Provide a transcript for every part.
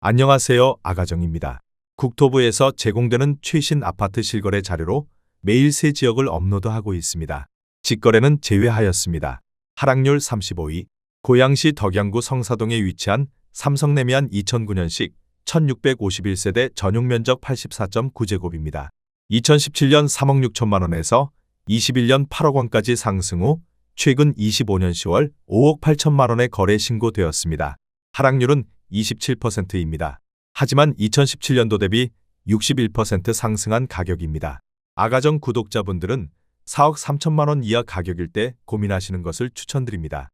안녕하세요. 아가정입니다. 국토부에서 제공되는 최신 아파트 실거래 자료로 매일 새 지역을 업로드하고 있습니다. 직거래는 제외하였습니다. 하락률 35위. 고양시 덕양구 성사동에 위치한 삼성레미안 2009년식 1651세대 전용 면적 84.9제곱입니다. 2017년 3억 6천만 원에서 21년 8억 원까지 상승 후 최근 25년 10월 5억 8천만 원에 거래 신고되었습니다. 하락률은 27%입니다. 하지만 2017년도 대비 61% 상승한 가격입니다. 아가정 구독자분들은 4억 3천만 원 이하 가격일 때 고민하시는 것을 추천드립니다.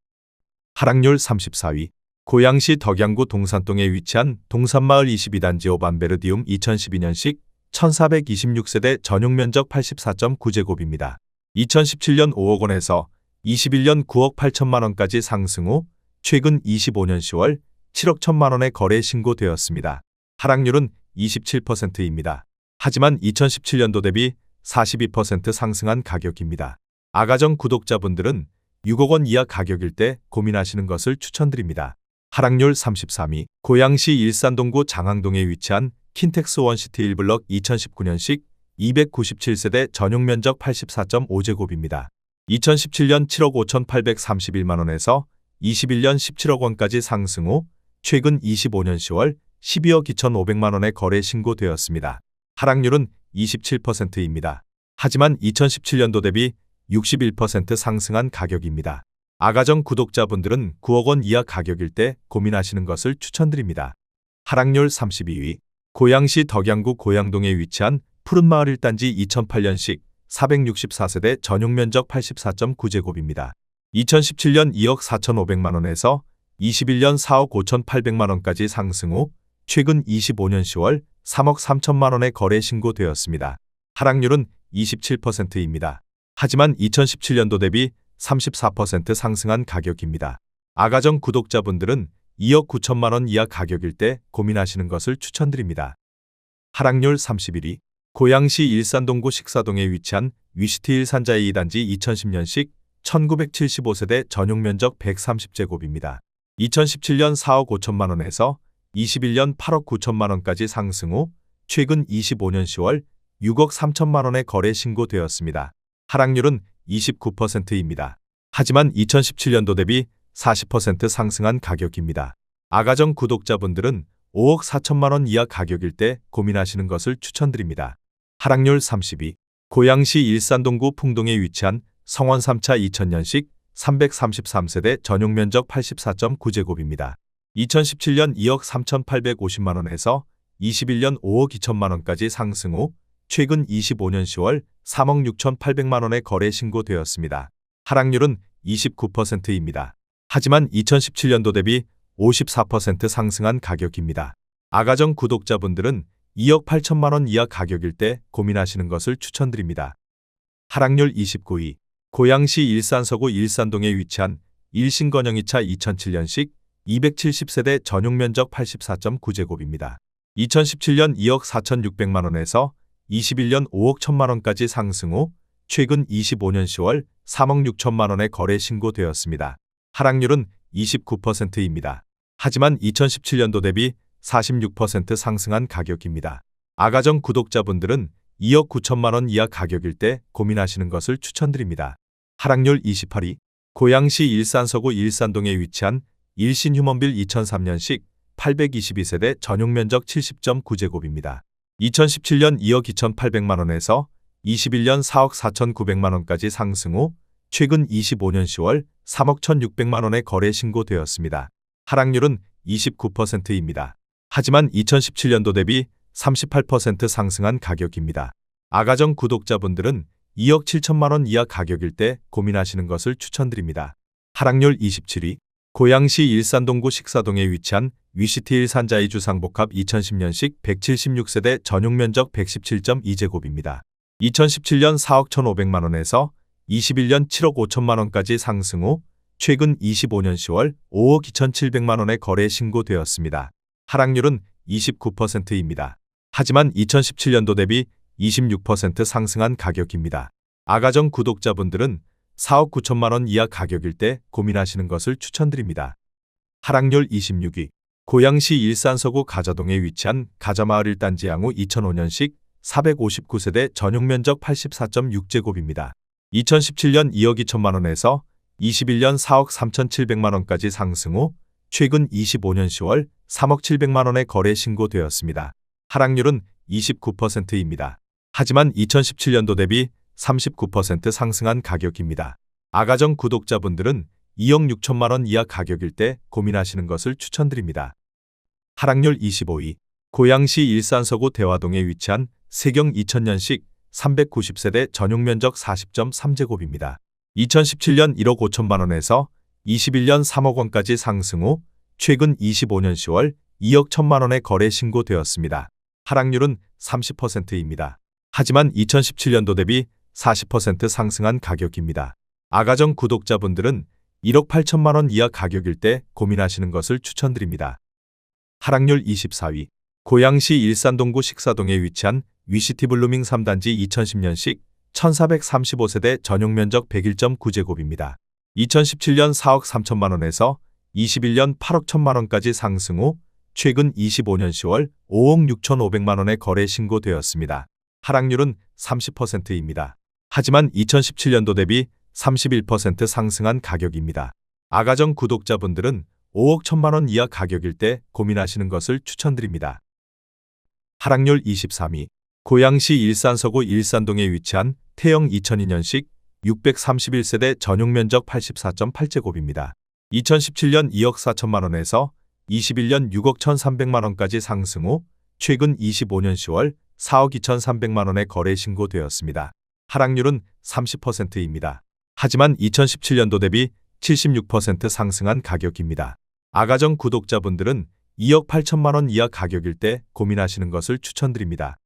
하락률 34위. 고양시 덕양구 동산동에 위치한 동산마을 22단지 오반베르디움 2012년식 1426세대 전용 면적 84.9제곱입니다. 2017년 5억 원에서 21년 9억 8천만 원까지 상승 후 최근 25년 10월 7억 1천만 원에 거래 신고되었습니다. 하락률은 27%입니다. 하지만 2017년도 대비 42% 상승한 가격입니다. 아가정 구독자분들은 6억 원 이하 가격일 때 고민하시는 것을 추천드립니다. 하락률 33위. 고양시 일산동구 장항동에 위치한 킨텍스 원시티 1블럭 2019년식 297세대 전용 면적 84.5제곱입니다. 2017년 7억 5,831만 원에서 21년 17억 원까지 상승 후 최근 25년 10월 12억 2,500만 원에 거래 신고되었습니다. 하락률은 27%입니다. 하지만 2017년도 대비 61% 상승한 가격입니다. 아가정 구독자분들은 9억 원 이하 가격일 때 고민하시는 것을 추천드립니다. 하락률 32위. 고양시 덕양구 고양동에 위치한 푸른마을 1단지 2008년식 464세대 전용 면적 84.9제곱입니다. 2017년 2억 4,500만 원에서 21년 4억 5,800만 원까지 상승 후 최근 25년 10월 3억 3천만 원에 거래 신고되었습니다. 하락률은 27%입니다. 하지만 2017년도 대비 34% 상승한 가격입니다. 아가정 구독자분들은 2억 9천만 원 이하 가격일 때 고민하시는 것을 추천드립니다. 하락률 31위. 고양시 일산동구 식사동에 위치한 위시티 일산자이 2단지 2010년식 1975세대 전용 면적 130제곱입니다. 2017년 4억 5천만 원에서 21년 8억 9천만 원까지 상승 후 최근 25년 10월 6억 3천만 원에 거래 신고되었습니다. 하락률은 29%입니다. 하지만 2017년도 대비 40% 상승한 가격입니다. 아가정 구독자분들은 5억 4천만 원 이하 가격일 때 고민하시는 것을 추천드립니다. 하락률 30위. 고양시 일산동구 풍동에 위치한 성원 3차 2000년식 333세대 전용 면적 84.9제곱입니다. 2017년 2억 3,850만 원에서 21년 5억 2천만 원까지 상승 후 최근 25년 10월 3억 6,800만 원에 거래 신고되었습니다. 하락률은 29%입니다. 하지만 2017년도 대비 54% 상승한 가격입니다. 아가정 구독자분들은 2억 8천만 원 이하 가격일 때 고민하시는 것을 추천드립니다. 하락률 29위. 고양시 일산서구 일산동에 위치한 일신건영 2차 2007년식 270세대 전용 면적 84.9제곱입니다. 2017년 2억 4,600만 원에서 21년 5억 1천만 원까지 상승 후 최근 25년 10월 3억 6천만 원에 거래 신고되었습니다. 하락률은 29%입니다. 하지만 2017년도 대비 46% 상승한 가격입니다. 아가정 구독자분들은 2억 9천만 원 이하 가격일 때 고민하시는 것을 추천드립니다. 하락률 28위. 고양시 일산서구 일산동에 위치한 일신휴먼빌 2003년식 822세대 전용 면적 70.9제곱입니다. 2017년 2억 2,800만 원에서 21년 4억 4,900만 원까지 상승 후 최근 25년 10월 3억 1,600만 원에 거래 신고되었습니다. 하락률은 29%입니다. 하지만 2017년도 대비 38% 상승한 가격입니다. 아가정 구독자분들은 2억 7천만 원 이하 가격일 때 고민하시는 것을 추천드립니다. 하락률 27위. 고양시 일산동구 식사동에 위치한 위시티 일산자이 주상복합 2010년식 176세대 전용 면적 117.2제곱입니다. 2017년 4억 1,500만 원에서 21년 7억 5천만 원까지 상승 후 최근 25년 10월 5억 2,700만 원에 거래 신고되었습니다. 하락률은 29%입니다. 하지만 2017년도 대비 26% 상승한 가격입니다. 아가정 구독자분들은 4억 9천만 원 이하 가격일 때 고민하시는 것을 추천드립니다. 하락률 26위. 고양시 일산서구 가자동에 위치한 가자마을 1단지 향후 2005년식 459세대 전용면적 84.6제곱입니다. 2017년 2억 2천만 원에서 21년 4억 3,700만 원까지 상승 후 최근 25년 10월 3억 700만 원에 거래 신고되었습니다. 하락률은 29%입니다. 하지만 2017년도 대비 39% 상승한 가격입니다. 아가정 구독자분들은 2억 6천만 원 이하 가격일 때 고민하시는 것을 추천드립니다. 하락률 25위. 고양시 일산서구 대화동에 위치한 세경 2000년식 390세대 전용면적 40.3제곱입니다. 2017년 1억 5천만 원에서 21년 3억 원까지 상승 후 최근 25년 10월 2억 1천만 원에 거래 신고되었습니다. 하락률은 30%입니다. 하지만 2017년도 대비 40% 상승한 가격입니다. 아가정 구독자분들은 1억 8천만 원 이하 가격일 때 고민하시는 것을 추천드립니다. 하락률 24위. 고양시 일산동구 식사동에 위치한 위시티 블루밍 3단지 2010년식 1435세대 전용면적 101.9제곱입니다. 2017년 4억 3천만 원에서 21년 8억 1천만 원까지 상승 후 최근 25년 10월 5억 6,500만 원에 거래 신고되었습니다. 하락률은 30%입니다. 하지만 2017년도 대비 31% 상승한 가격입니다. 아가정 구독자분들은 5억 1천만 원 이하 가격일 때 고민하시는 것을 추천드립니다. 하락률 23위. 고양시 일산서구 일산동에 위치한 태영 2002년식 631세대 전용면적 84.8제곱입니다. 2017년 2억 4천만 원에서 21년 6억 1,300만 원까지 상승 후 최근 25년 10월 4억 2,300만 원에 거래 신고되었습니다. 하락률은 30%입니다. 하지만 2017년도 대비 76% 상승한 가격입니다. 아가정 구독자분들은 2억 8천만 원 이하 가격일 때 고민하시는 것을 추천드립니다.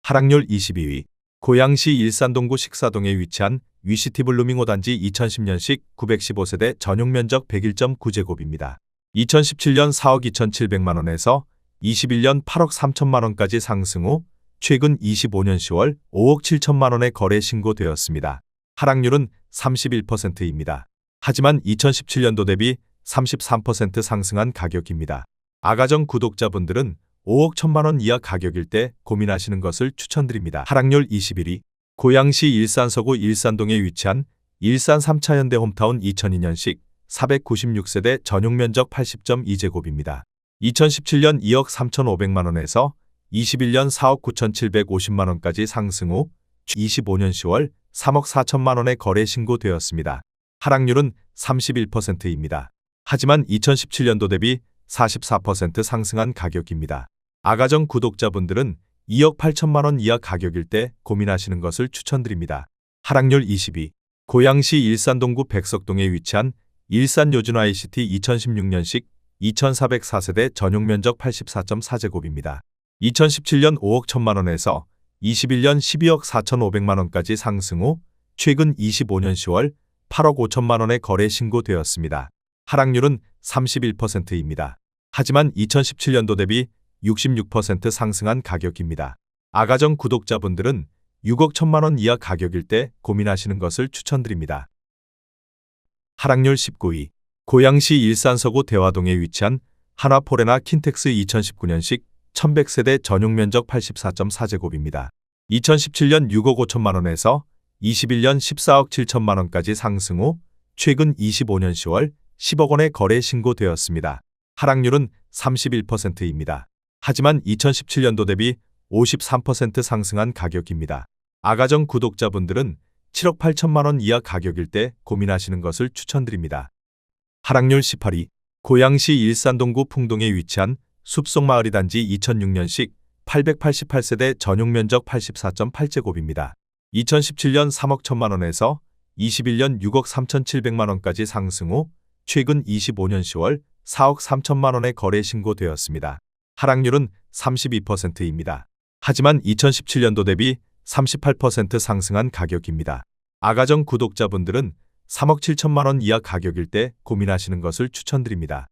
하락률 22위. 고양시 일산동구 식사동에 위치한 위시티 블루밍 5단지 2010년식 915세대 전용면적 101.9제곱입니다. 2017년 4억 2,700만 원에서 21년 8억 3천만 원까지 상승 후 최근 25년 10월 5억 7천만 원에 거래 신고되었습니다. 하락률은 31%입니다. 하지만 2017년도 대비 33% 상승한 가격입니다. 아가정 구독자분들은 5억 1천만 원 이하 가격일 때 고민하시는 것을 추천드립니다. 하락률 21위. 고양시 일산서구 일산동에 위치한 일산 3차 현대 홈타운 2002년식 496세대 전용면적 80.2제곱입니다. 2017년 2억 3,500만 원에서 21년 4억 9,750만 원까지 상승 후 25년 10월 3억 4천만 원에 거래 신고되었습니다. 하락률은 31%입니다. 하지만 2017년도 대비 44% 상승한 가격입니다. 아가정 구독자분들은 2억 8천만 원 이하 가격일 때 고민하시는 것을 추천드립니다. 하락률 22. 고양시 일산동구 백석동에 위치한 일산 요준 ICT 2016년식 2404세대 전용면적 84.4제곱입니다. 2017년 5억 1천만 원에서 21년 12억 4,500만 원까지 상승 후 최근 25년 10월 8억 5천만 원에 거래 신고되었습니다. 하락률은 31%입니다. 하지만 2017년도 대비 66% 상승한 가격입니다. 아가정 구독자분들은 6억 1천만 원 이하 가격일 때 고민하시는 것을 추천드립니다. 하락률 19위. 고양시 일산서구 대화동에 위치한 한화포레나 킨텍스 2019년식 1100세대 전용면적 84.4제곱입니다. 2017년 6억 5천만 원에서 21년 14억 7천만 원까지 상승 후 최근 25년 10월 10억 원에 거래 신고되었습니다. 하락률은 31%입니다. 하지만 2017년도 대비 53% 상승한 가격입니다. 아가정 구독자분들은 7억 8천만 원 이하 가격일 때 고민하시는 것을 추천드립니다. 하락률 18위. 고양시 일산동구 풍동에 위치한 숲속마을이 단지 2006년식 888세대 전용면적 84.8제곱입니다. 2017년 3억 1천만 원에서 21년 6억 3,700만 원까지 상승 후 최근 25년 10월 4억 3천만 원에 거래 신고되었습니다. 하락률은 32%입니다. 하지만 2017년도 대비 38% 상승한 가격입니다. 아가정 구독자분들은 3억 7천만 원 이하 가격일 때 고민하시는 것을 추천드립니다.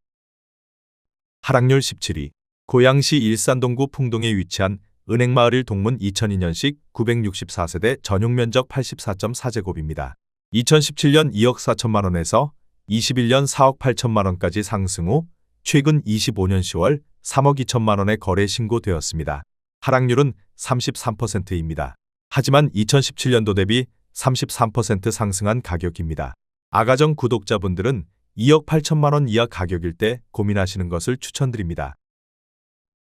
하락률 17위. 고양시 일산동구 풍동에 위치한 은행마을 동문 2002년식 964세대 전용면적 84.4제곱입니다. 2017년 2억 4천만 원에서 21년 4억 8천만 원까지 상승 후 최근 25년 10월 3억 2천만 원의 거래 신고되었습니다. 하락률은 33%입니다. 하지만 2017년도 대비 33% 상승한 가격입니다. 아가정 구독자분들은 2억 8천만 원 이하 가격일 때 고민하시는 것을 추천드립니다.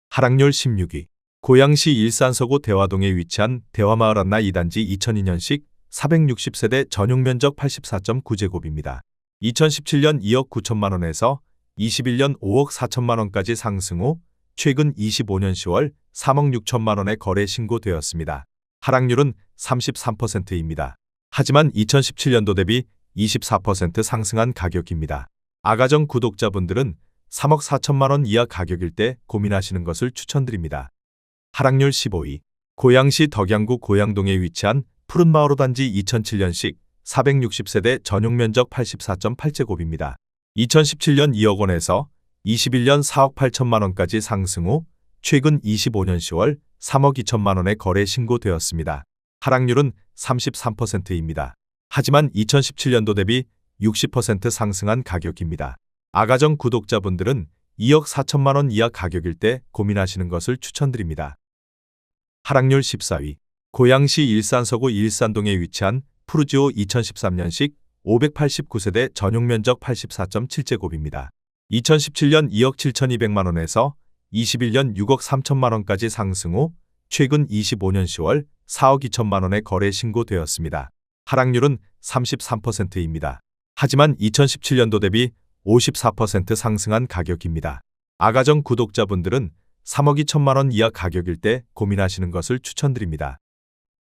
하락률 16위. 고양시 일산서구 대화동에 위치한 대화마을 안나 2단지 2002년식 460세대 전용 면적 84.9제곱입니다. 2017년 2억 9천만 원에서 21년 5억 4천만 원까지 상승 후 최근 25년 10월 3억 6천만 원의 거래 신고되었습니다. 하락률은 33%입니다. 하지만 2017년도 대비 24% 상승한 가격입니다. 아가정 구독자분들은 3억 4천만 원 이하 가격일 때 고민하시는 것을 추천드립니다. 하락률 15위. 고양시 덕양구 고양동에 위치한 푸른마을 5단지 2007년식 460세대 전용 면적 84.8제곱입니다. 2017년 2억 원에서 21년 4억 8천만 원까지 상승 후 최근 25년 10월 3억 2천만 원의 거래 신고되었습니다. 하락률은 33%입니다. 하지만 2017년도 대비 60% 상승한 가격입니다. 아가정 구독자분들은 2억 4천만 원 이하 가격일 때 고민하시는 것을 추천드립니다. 하락률 14위. 고양시 일산서구 일산동에 위치한 푸르지오 2013년식 589세대 전용 면적 84.7제곱입니다. 2017년 2억 7,200만 원에서 21년 6억 3천만 원까지 상승 후 최근 25년 10월 4억 2천만 원의 거래 신고되었습니다. 하락률은 33%입니다. 하지만 2017년도 대비 54% 상승한 가격입니다. 아가정 구독자분들은 3억 2천만 원 이하 가격일 때 고민하시는 것을 추천드립니다.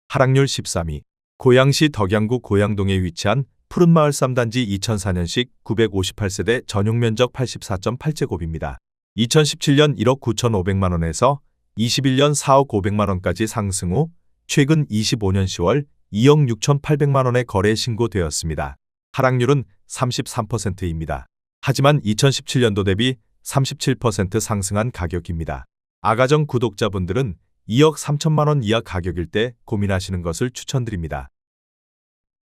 하락률 13위. 고양시 덕양구 고양동에 위치한 푸른마을 3단지 2004년식 958세대 전용 면적 84.8제곱입니다. 2017년 1억 9,500만 원에서 21년 4억 500만 원까지 상승 후 최근 25년 10월 2억 6,800만 원의 거래 신고되었습니다. 하락률은 33%입니다. 하지만 2017년도 대비 37% 상승한 가격입니다. 아가정 구독자분들은 2억 3천만 원 이하 가격일 때 고민하시는 것을 추천드립니다.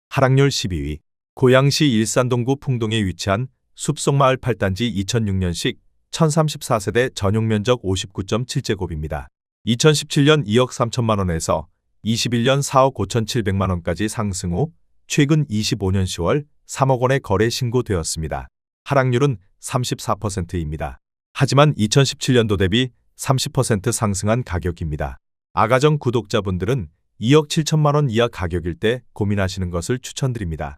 하락률 12위. 고양시 일산동구 풍동에 위치한 숲속마을 8단지 2006년식 1034세대 전용 면적 59.7제곱입니다. 2017년 2억 3천만 원에서 21년 4억 5,700만 원까지 상승 후 최근 25년 10월 3억 원의 거래 신고되었습니다. 하락률은 34%입니다. 하지만 2017년도 대비 30% 상승한 가격입니다. 아가정 구독자분들은 2억 7천만 원 이하 가격일 때 고민하시는 것을 추천드립니다.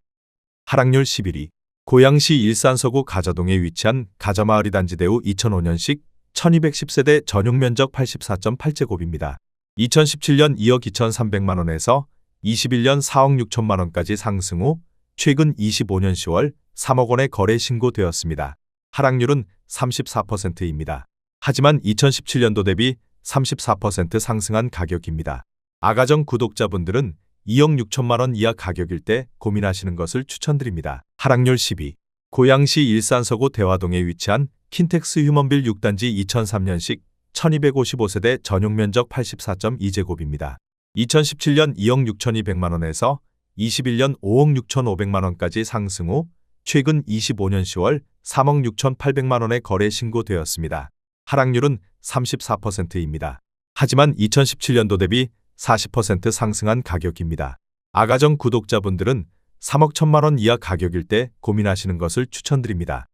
하락률 11위. 고양시 일산서구 가자동에 위치한 가자마을 2단지 대우 2005년식 1210세대 전용 면적 84.8제곱입니다. 2017년 2억 2,300만 원에서 21년 4억 6천만 원까지 상승 후 최근 25년 10월 3억 원의 거래 신고되었습니다. 하락률은 34%입니다. 하지만 2017년도 대비 34% 상승한 가격입니다. 아가정 구독자분들은 2억 6천만 원 이하 가격일 때 고민하시는 것을 추천드립니다. 하락률 10위. 고양시 일산서구 대화동에 위치한 킨텍스 휴먼빌 6단지 2003년식 1255세대 전용 면적 84.2제곱입니다. 2017년 2억 6,200만 원에서 21년 5억 6,500만 원까지 상승 후 최근 25년 10월 3억 6,800만 원의 거래 신고되었습니다. 하락률은 34%입니다. 하지만 2017년도 대비 40% 상승한 가격입니다. 아가정 구독자분들은 3억 1천만 원 이하 가격일 때 고민하시는 것을 추천드립니다.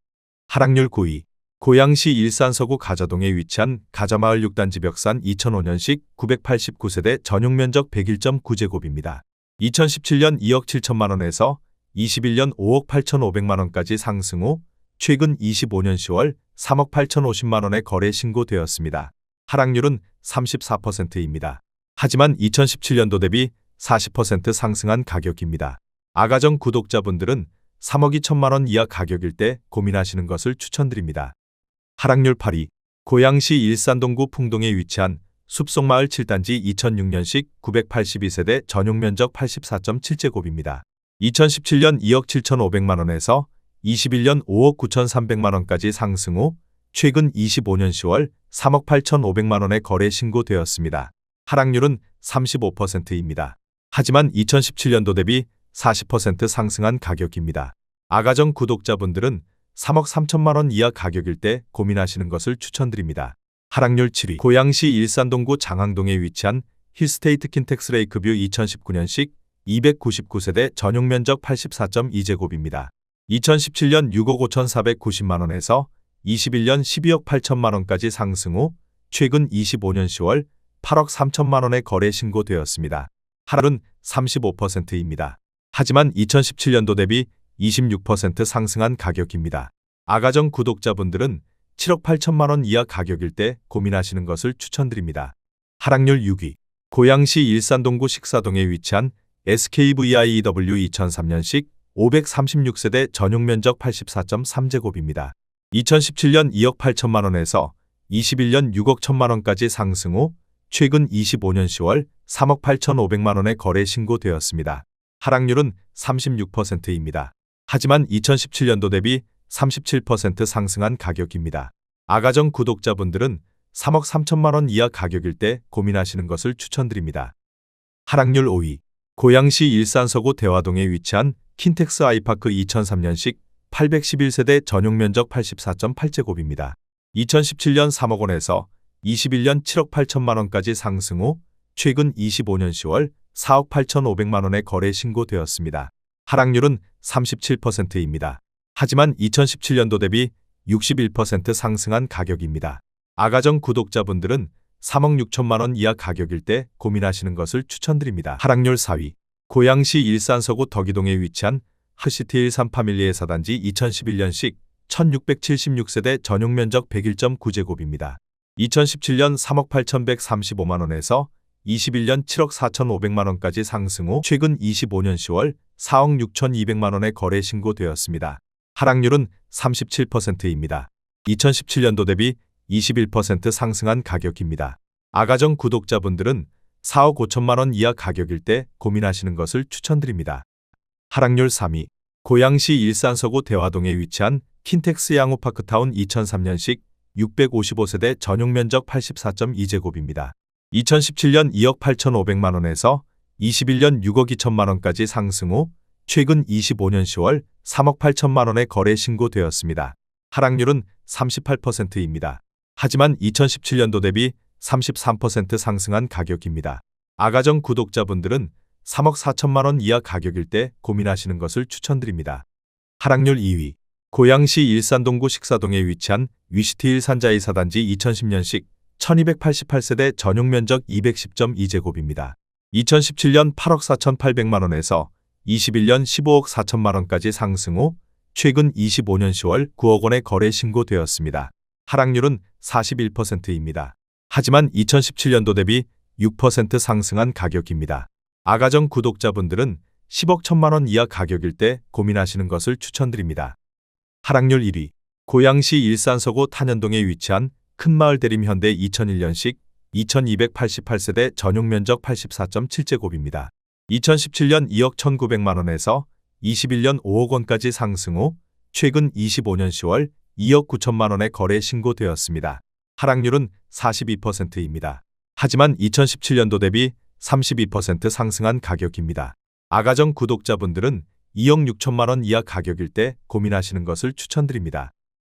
하락률 9위. 고양시 일산서구 가자동에 위치한 가자마을 6단지 벽산 2005년식 989세대 전용 면적 101.9제곱입니다. 2017년 2억 7천만 원에서 21년 5억 8,500만 원까지 상승 후 최근 25년 10월 3억 8,050만 원의 거래 신고되었습니다. 하락률은 34%입니다. 하지만 2017년도 대비 40% 상승한 가격입니다. 아가정 구독자분들은 3억 2천만 원 이하 가격일 때 고민하시는 것을 추천드립니다. 하락률 8위. 고양시 일산동구 풍동에 위치한 숲속마을 7단지 2006년식 982세대 전용 면적 84.7제곱입니다. 2017년 2억 7,500만 원에서 21년 5억 9,300만 원까지 상승 후 최근 25년 10월 3억 8,500만 원의 거래 신고되었습니다. 하락률은 35%입니다. 하지만 2017년도 대비 40% 상승한 가격입니다. 아가정 구독자분들은 3억 3천만 원 이하 가격일 때 고민하시는 것을 추천드립니다. 하락률 7위. 고양시 일산동구 장항동에 위치한 힐스테이트 킨텍스 레이크뷰 2019년식 299세대 전용 면적 84.2제곱입니다. 2017년 6억 5,490만 원에서 21년 12억 8천만 원까지 상승 후 최근 25년 10월 8억 3천만 원에 거래 신고되었습니다. 하락은 35%입니다. 하지만 2017년도 대비 26% 상승한 가격입니다. 아가정 구독자분들은 7억 8천만 원 이하 가격일 때 고민하시는 것을 추천드립니다. 하락률 6위. 고양시 일산동구 식사동에 위치한 SKVIEW 2003년식 536세대 전용 면적 84.3제곱입니다. 2017년 2억 8천만 원에서 21년 6억 1천만 원까지 상승 후 최근 25년 10월 3억 8천5백만 원에 거래 신고되었습니다. 하락률은 36%입니다. 하지만 2017년도 대비 37% 상승한 가격입니다. 아가정 구독자분들은 3억 3천만 원 이하 가격일 때 고민하시는 것을 추천드립니다. 하락률 5위. 고양시 일산서구 대화동에 위치한 킨텍스 아이파크 2003년식 811세대 전용 면적 84.8제곱입니다. 2017년 3억 원에서 21년 7억 8천만 원까지 상승 후 최근 25년 10월 4억 8천5백만 원에 거래 신고되었습니다. 하락률은 37%입니다. 하지만 2017년도 대비 61% 상승한 가격입니다. 아가정 구독자분들은 3억 6천만 원 이하 가격일 때 고민하시는 것을 추천드립니다. 하락률 4위. 고양시 일산서구 덕이동에 위치한 허시티 일산 파밀리의 사단지 2011년식 1676세대 전용 면적 101.9제곱입니다. 2017년 3억 8,135만 원에서 21년 7억 4,500만 원까지 상승 후 최근 25년 10월 4억 6,200만 원에 거래 신고되었습니다. 하락률은 37%입니다. 2017년도 대비 21% 상승한 가격입니다. 아가정 구독자분들은 4억 5천만 원 이하 가격일 때 고민하시는 것을 추천드립니다. 하락률 3위. 고양시 일산서구 대화동에 위치한 킨텍스 양호파크타운 2003년식 655세대 전용 면적 84.2제곱입니다. 2017년 2억 8천5백만 원에서 21년 6억 2천만 원까지 상승 후 최근 25년 10월 3억 8천만 원에 거래 신고되었습니다. 하락률은 38%입니다. 하지만 2017년도 대비 33% 상승한 가격입니다. 아가정 구독자분들은 3억 4천만 원 이하 가격일 때 고민하시는 것을 추천드립니다. 하락률 2위. 고양시 일산동구 식사동에 위치한 위시티 일산자이 사단지 2010년식 1288세대 전용 면적 210.2제곱입니다. 2017년 8억 4,800만 원에서 21년 15억 4천만 원까지 상승 후 최근 25년 10월 9억 원에 거래 신고되었습니다. 하락률은 41%입니다. 하지만 2017년도 대비 6% 상승한 가격입니다. 아가정 구독자분들은 10억 1천만 원 이하 가격일 때 고민하시는 것을 추천드립니다. 하락률 1위. 고양시 일산서구 탄현동에 위치한 큰마을 대림 현대 2001년식 2288세대 전용 면적 84.7제곱입니다. 2017년 2억 1,900만 원에서 21년 5억 원까지 상승 후 최근 25년 10월 2억 9천만 원에 거래 신고되었습니다. 하락률은 42%입니다. 하지만 2017년도 대비 32% 상승한 가격입니다. 아가정 구독자분들은 2억 6천만 원 이하 가격일 때 고민하시는 것을 추천드립니다.